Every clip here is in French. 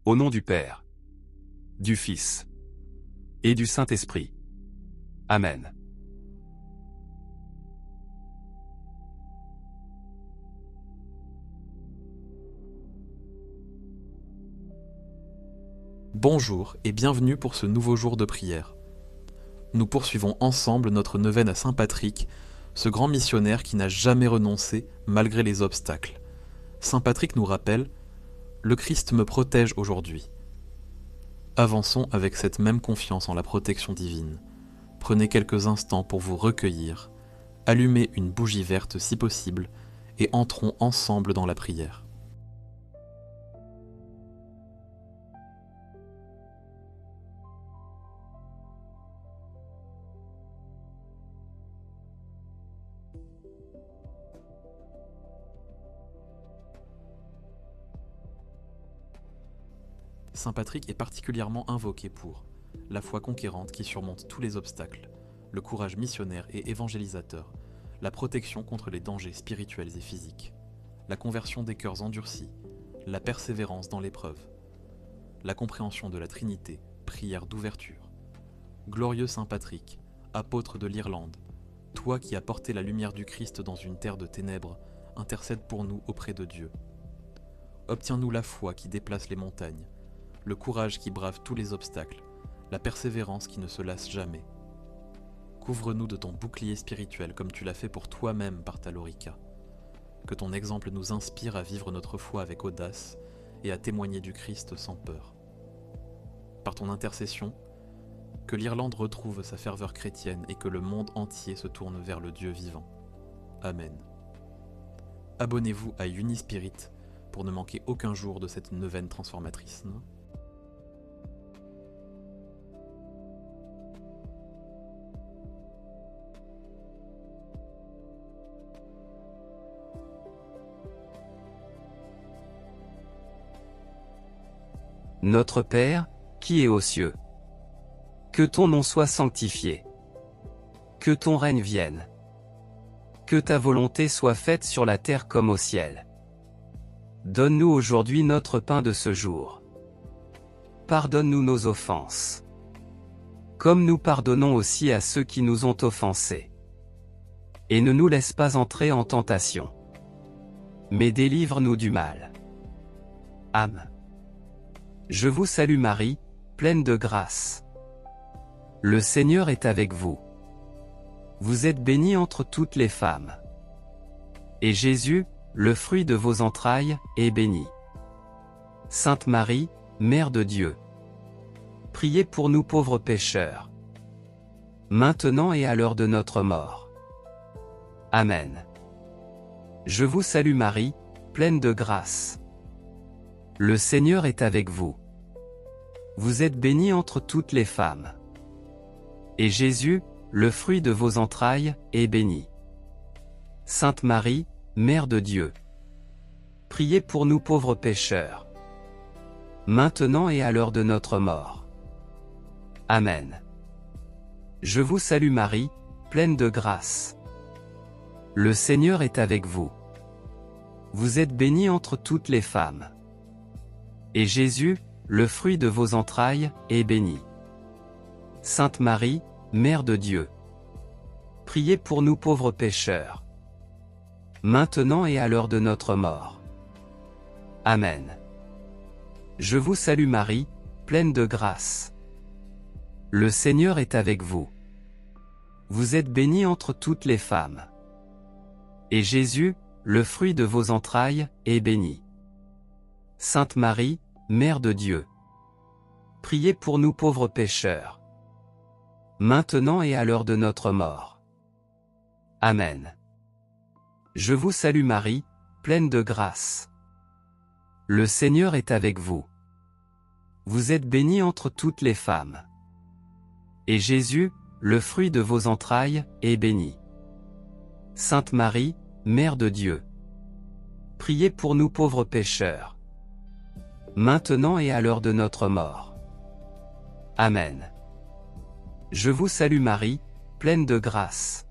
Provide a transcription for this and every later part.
Au nom du Père, du Fils et du Saint-Esprit. Amen. Bonjour et bienvenue pour ce nouveau jour de prière. Nous poursuivons ensemble notre neuvaine à Saint Patrick, ce grand missionnaire qui n'a jamais renoncé malgré les obstacles. Saint Patrick nous rappelle « Le Christ me protège aujourd'hui ». Avançons avec cette même confiance en la protection divine. Prenez quelques instants pour vous recueillir, allumez une bougie verte si possible et entrons ensemble dans la prière. Saint Patrick est particulièrement invoqué pour la foi conquérante qui surmonte tous les obstacles, le courage missionnaire et évangélisateur, la protection contre les dangers spirituels et physiques, la conversion des cœurs endurcis, la persévérance dans l'épreuve, la compréhension de la Trinité, prière d'ouverture. Glorieux Saint Patrick, apôtre de l'Irlande, toi qui as porté la lumière du Christ dans une terre de ténèbres, intercède pour nous auprès de Dieu. Obtiens-nous la foi qui déplace les montagnes, le courage qui brave tous les obstacles, la persévérance qui ne se lasse jamais. Couvre-nous de ton bouclier spirituel comme tu l'as fait pour toi-même par ta Lorica. Que ton exemple nous inspire à vivre notre foi avec audace et à témoigner du Christ sans peur. Par ton intercession, que l'Irlande retrouve sa ferveur chrétienne et que le monde entier se tourne vers le Dieu vivant. Amen. Abonnez-vous à Unispirit pour ne manquer aucun jour de cette neuvaine transformatrice. Notre Père, qui es aux cieux. Que ton nom soit sanctifié. Que ton règne vienne. Que ta volonté soit faite sur la terre comme au ciel. Donne-nous aujourd'hui notre pain de ce jour. Pardonne-nous nos offenses. Comme nous pardonnons aussi à ceux qui nous ont offensés. Et ne nous laisse pas entrer en tentation. Mais délivre-nous du mal. Amen. Je vous salue Marie, pleine de grâce. Le Seigneur est avec vous. Vous êtes bénie entre toutes les femmes. Et Jésus, le fruit de vos entrailles, est béni. Sainte Marie, Mère de Dieu. Priez pour nous pauvres pécheurs. Maintenant et à l'heure de notre mort. Amen. Je vous salue Marie, pleine de grâce. Le Seigneur est avec vous. Vous êtes bénie entre toutes les femmes. Et Jésus, le fruit de vos entrailles, est béni. Sainte Marie, Mère de Dieu. Priez pour nous pauvres pécheurs. Maintenant et à l'heure de notre mort. Amen. Je vous salue Marie, pleine de grâce. Le Seigneur est avec vous. Vous êtes bénie entre toutes les femmes. Et Jésus, le fruit de vos entrailles, est béni. Sainte Marie, Mère de Dieu. Priez pour nous pauvres pécheurs. Maintenant et à l'heure de notre mort. Amen. Je vous salue Marie, pleine de grâce. Le Seigneur est avec vous. Vous êtes bénie entre toutes les femmes. Et Jésus, le fruit de vos entrailles, est béni. Sainte Marie, Mère de Dieu. Priez pour nous pauvres pécheurs. Maintenant et à l'heure de notre mort. Amen. Je vous salue Marie, pleine de grâce. Le Seigneur est avec vous. Vous êtes bénie entre toutes les femmes. Et Jésus, le fruit de vos entrailles, est béni. Sainte Marie, Mère de Dieu. Priez pour nous pauvres pécheurs. Maintenant et à l'heure de notre mort. Amen. Je vous salue Marie, pleine de grâce.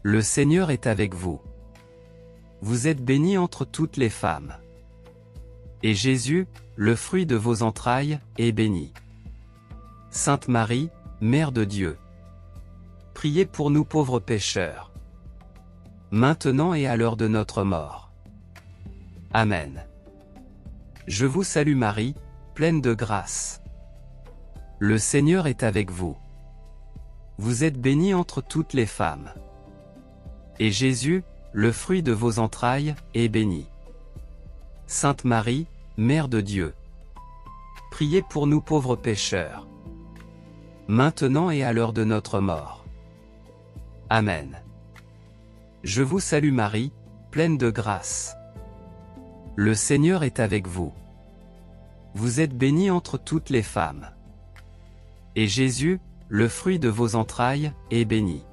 Le Seigneur est avec vous. Vous êtes bénie entre toutes les femmes. Et Jésus, le fruit de vos entrailles, est béni. Sainte Marie, Mère de Dieu, priez pour nous pauvres pécheurs, maintenant et à l'heure de notre mort. Amen. Je vous salue Marie, pleine de grâce. Le Seigneur est avec vous. Vous êtes bénie entre toutes les femmes. Et Jésus, le fruit de vos entrailles, est béni. Sainte Marie, Mère de Dieu, priez pour nous pauvres pécheurs, maintenant et à l'heure de notre mort. Amen. Je vous salue Marie, pleine de grâce. Le Seigneur est avec vous. Vous êtes bénie entre toutes les femmes. Et Jésus, le fruit de vos entrailles, est béni.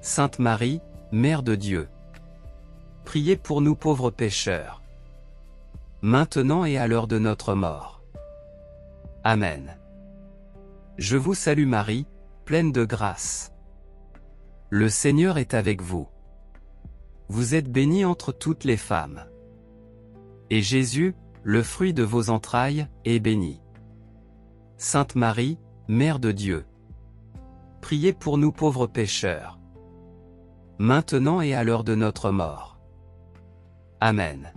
Sainte Marie, Mère de Dieu, priez pour nous pauvres pécheurs, maintenant et à l'heure de notre mort. Amen. Je vous salue Marie, pleine de grâce. Le Seigneur est avec vous. Vous êtes bénie entre toutes les femmes. Et Jésus, le fruit de vos entrailles, est béni. Sainte Marie, Mère de Dieu, priez pour nous pauvres pécheurs, maintenant et à l'heure de notre mort. Amen.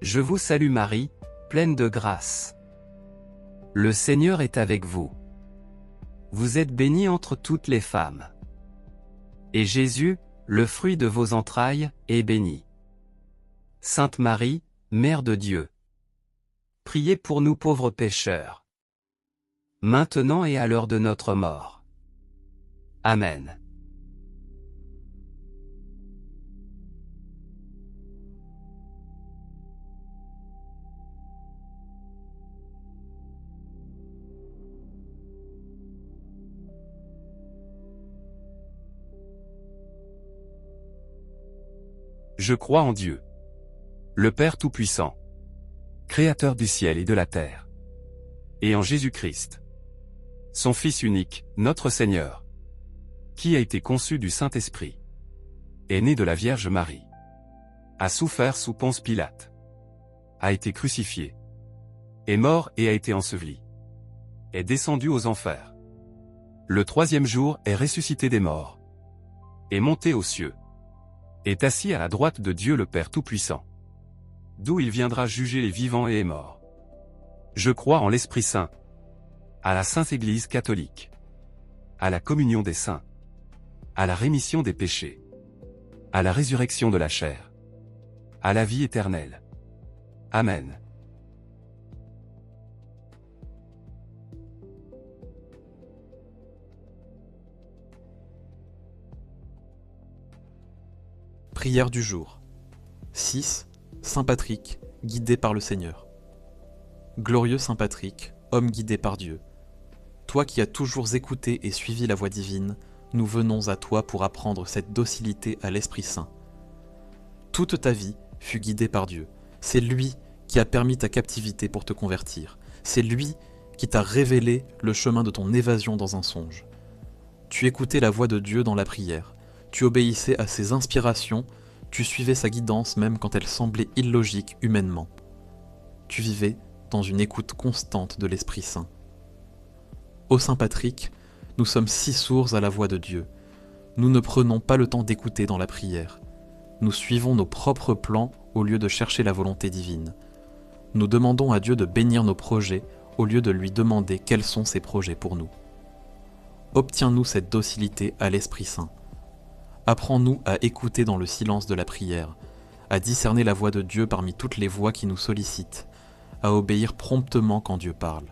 Je vous salue Marie, pleine de grâce. Le Seigneur est avec vous. Vous êtes bénie entre toutes les femmes. Et Jésus, le fruit de vos entrailles, est béni. Sainte Marie, Mère de Dieu, priez pour nous pauvres pécheurs, maintenant et à l'heure de notre mort. Amen. Je crois en Dieu, le Père Tout-Puissant, Créateur du ciel et de la terre, et en Jésus-Christ, son Fils unique, notre Seigneur, qui a été conçu du Saint-Esprit, est né de la Vierge Marie, a souffert sous Ponce Pilate, a été crucifié, est mort et a été enseveli, est descendu aux enfers. Le troisième jour est ressuscité des morts, est monté aux cieux, est assis à la droite de Dieu le Père Tout-Puissant, d'où il viendra juger les vivants et les morts. Je crois en l'Esprit Saint, à la Sainte Église catholique, à la communion des saints, à la rémission des péchés, à la résurrection de la chair, à la vie éternelle. Amen. Prière du jour. 6. Saint Patrick, guidé par le Seigneur. Glorieux Saint Patrick, homme guidé par Dieu, toi qui as toujours écouté et suivi la voie divine, nous venons à toi pour apprendre cette docilité à l'Esprit Saint. Toute ta vie fut guidée par Dieu. C'est lui qui a permis ta captivité pour te convertir. C'est lui qui t'a révélé le chemin de ton évasion dans un songe. Tu écoutais la voix de Dieu dans la prière. Tu obéissais à ses inspirations, tu suivais sa guidance même quand elle semblait illogique humainement. Tu vivais dans une écoute constante de l'Esprit Saint. Ô Saint Patrick, nous sommes si sourds à la voix de Dieu. Nous ne prenons pas le temps d'écouter dans la prière. Nous suivons nos propres plans au lieu de chercher la volonté divine. Nous demandons à Dieu de bénir nos projets au lieu de lui demander quels sont ses projets pour nous. Obtiens-nous cette docilité à l'Esprit Saint. Apprends-nous à écouter dans le silence de la prière, à discerner la voix de Dieu parmi toutes les voix qui nous sollicitent, à obéir promptement quand Dieu parle.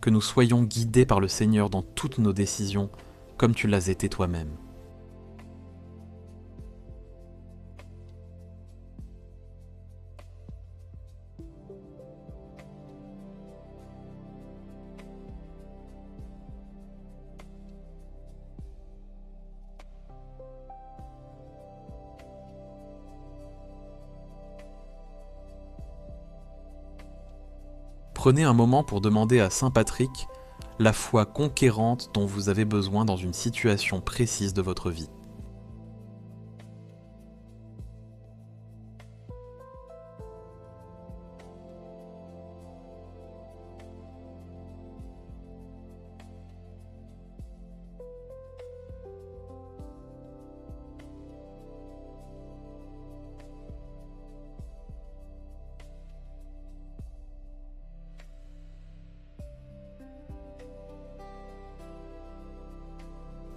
Que nous soyons guidés par le Seigneur dans toutes nos décisions, comme tu l'as été toi-même. Prenez un moment pour demander à Saint Patrick la foi conquérante dont vous avez besoin dans une situation précise de votre vie.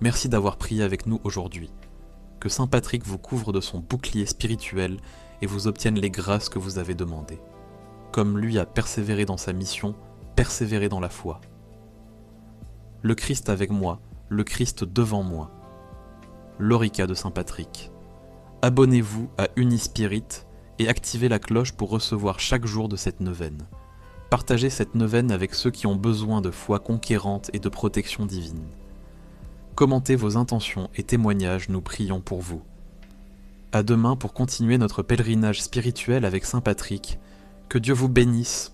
Merci d'avoir prié avec nous aujourd'hui. Que Saint Patrick vous couvre de son bouclier spirituel et vous obtienne les grâces que vous avez demandées. Comme lui a persévéré dans sa mission, persévérez dans la foi. Le Christ avec moi, le Christ devant moi. L'Orica de Saint Patrick. Abonnez-vous à Unispirit et activez la cloche pour recevoir chaque jour de cette neuvaine. Partagez cette neuvaine avec ceux qui ont besoin de foi conquérante et de protection divine. Commentez vos intentions et témoignages, nous prions pour vous. À demain pour continuer notre pèlerinage spirituel avec Saint Patrick. Que Dieu vous bénisse.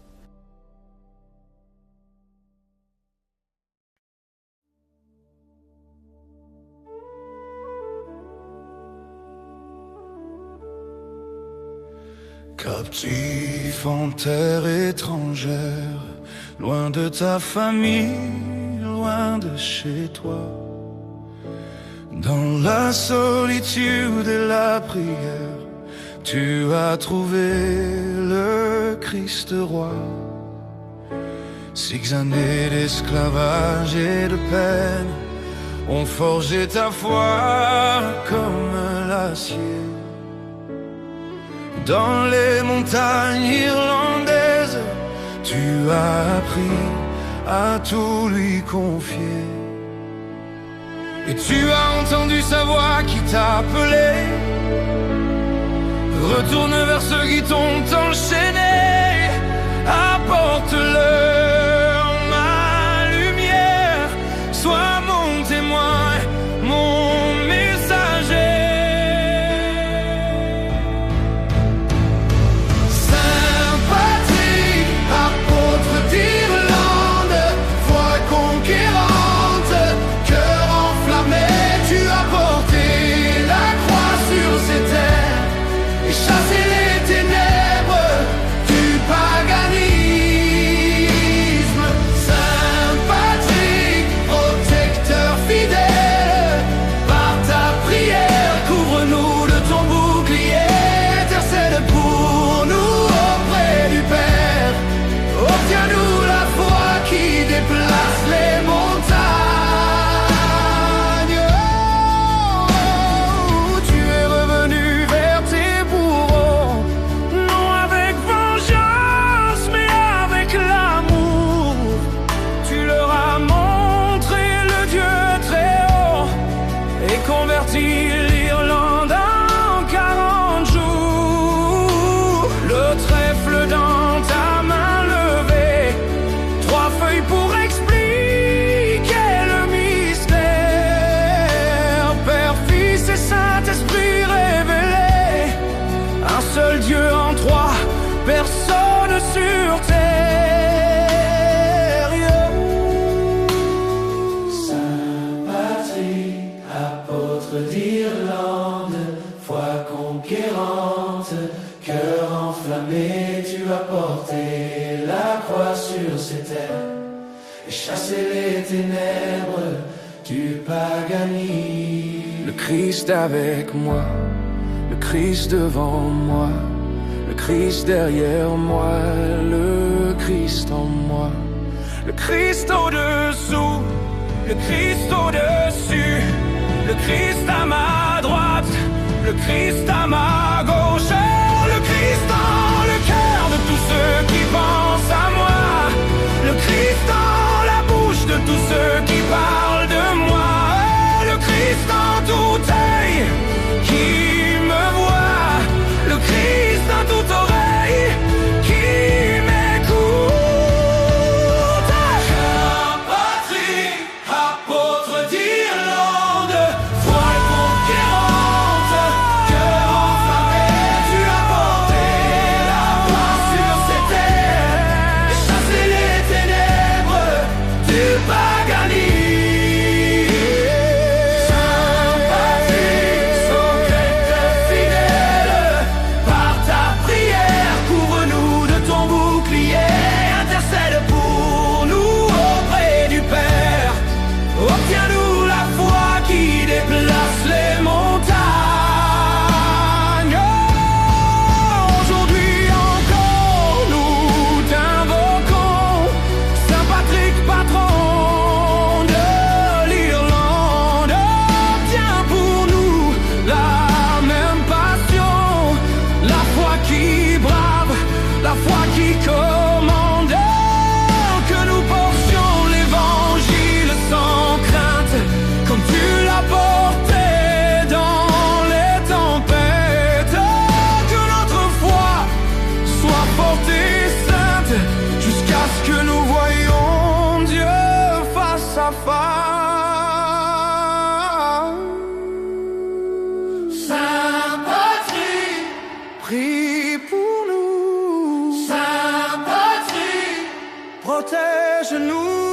Captif en terre étrangère, loin de ta famille, loin de chez toi. Dans la solitude et la prière, tu as trouvé le Christ roi. 6 années d'esclavage et de peine ont forgé ta foi comme l'acier. Dans les montagnes irlandaises, tu as appris à tout lui confier. Et tu as entendu sa voix qui t'appelait. Retourne vers ceux qui t'ont enchaîné. Apporte-leur ma lumière. Sois mon témoin, mon messager. Saint Patrick, apôtre d'Irlande, foi conquérante, cœur enflammé, tu as porté la croix sur ces terres et chassé les ténèbres du paganisme. Saint Patrick, protecteur fidèle, par ta prière, couvre-nous de ton bouclier, intercède pour nous auprès du Père. Obtiens-nous la foi qui déplace les montagnes. Oh, tu es revenu vers tes bourreaux, non avec vengeance, mais avec l'amour. Tu leur as montré le Dieu très haut et converti l'Irlande en 40 jours. Le trèfle dans ta main levée, 3 feuilles pour expliquer le mystère. Père, Fils et Saint-Esprit révélés, un seul Dieu en 3 personnes sur terre. Saint Patrick, apôtre d'Irlande, foi conquérante, cœur enflammé, tu as porté la croix sur ces terres et chassé les ténèbres du paganisme. Le Christ avec moi, le Christ devant moi, le Christ derrière moi, le Christ en moi, le Christ au-dessous, le Christ au-dessus, le Christ à ma droite, le Christ à ma gauche, le Christ dans le cœur de tous ceux qui pensent à moi, le Christ dans la bouche de tous ceux qui parlent de moi, le Christ en tout œil qui me voit, le Christ dans toute oreille qui m'écoute. Saint Patrick, apôtre d'Irlande, foi conquérante, cœur enflammé, tu qui brave, la foi qui commande, que nous portions l'évangile sans crainte, comme tu l'as porté dans les tempêtes, que notre foi soit forte et sainte, jusqu'à ce que nous voyions Dieu face à face. Sainte Patrie, prie pour nous. Sainte Patrie, protège-nous.